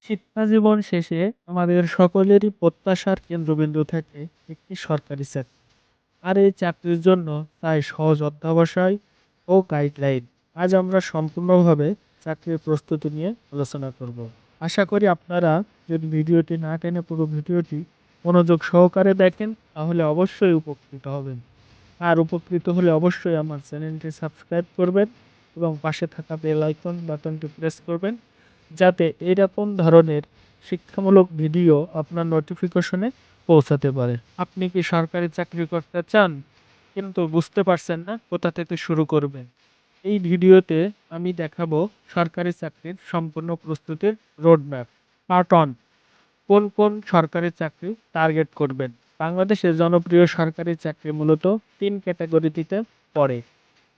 শিক্ষা জীবন শেষে আমাদের সকলেরই প্রত্যাশার কেন্দ্রবিন্দু থাকে একটি সরকারি চাকরি। আর এই চাকরির জন্য তাই সহজ অধ্যবসায় ও গাইডলাইন। আজ আমরা সম্পূর্ণভাবে চাকরির প্রস্তুতি নিয়ে আলোচনা করব। আশা করি আপনারা যদি ভিডিওটি না টেনে পুরো ভিডিওটি মনোযোগ সহকারে দেখেন তাহলে অবশ্যই উপকৃত হবেন। আর উপকৃত হলে অবশ্যই আমার চ্যানেলটি সাবস্ক্রাইব করবেন এবং পাশে থাকা বেল আইকন বাটনটি প্রেস করবেন, যাতে এরকম ধরনের শিক্ষামূলক ভিডিও আপনার নোটিফিকেশনে পৌঁছাতে পারে। আপনি কি সরকারি চাকরি করতে চান কিন্তু বুঝতে পারছেন না কোথা থেকে শুরু করবেন? এই ভিডিওতে আমি দেখাবো সরকারি চাকরির সম্পূর্ণ প্রস্তুতির রোডম্যাপ। পার্ট অন, কোন কোন সরকারি চাকরি টার্গেট করবেন। বাংলাদেশের জনপ্রিয় সরকারি চাকরি মূলত তিন ক্যাটাগরিতে পড়ে: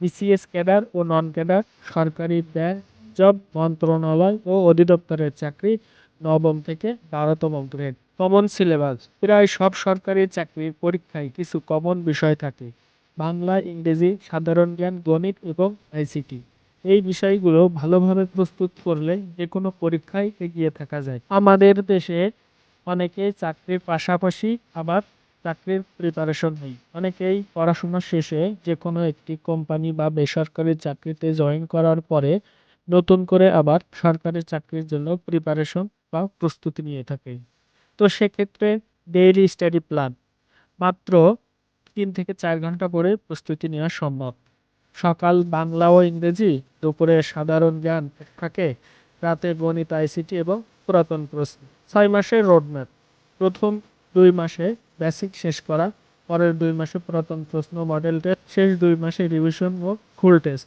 বিসিএস ক্যাডার ও নন ক্যাডার, সরকারি ব্যাংক জব, মন্ত্রণালয় ও অধিদপ্তরের চাকরি, নবম থেকে 12তম গ্রেড। কমন সিলেবাস: প্রায় সব সরকারি চাকরির পরীক্ষায় কিছু কমন বিষয় থাকে: বাংলা, ইংরেজি, সাধারণ জ্ঞান, গণিত এবং আইসিটি। এই বিষয়গুলো ভালোভাবে প্রস্তুত করলে যে কোনো পরীক্ষায় এগিয়ে থাকা যায়। আমাদের দেশে অনেকেই চাকরির পাশাপাশি আবার চাকরির প্রিপারেশন নেই। অনেকেই পড়াশোনা শেষে যে কোনো একটি কোম্পানি বা বেসরকারি চাকরিতে জয়েন করার পরে নতুন করে আবার সরকারি চাকরির জন্য প্রিপারেশন বা প্রস্তুতি নিয়ে থাকে। তো সেক্ষেত্রে ডেইলি স্টাডি প্ল্যান, মাত্র 3 থেকে 4 ঘন্টা পড়ে প্রস্তুতি নেওয়া সম্ভব। সকাল বাংলা ও ইংরেজি, দুপুরে সাধারণ জ্ঞান থাকে, রাতে গণিত, আইসিটি এবং পুরাতন প্রশ্ন। 6 মাসের রোডম্যাপ: প্রথম 2 মাসে বেসিক শেষ করা, পরের 2 মাসে পুরাতন প্রশ্ন মডেল টেস্ট, শেষ 2 মাসে রিভিশন ও ফুল টেস্ট।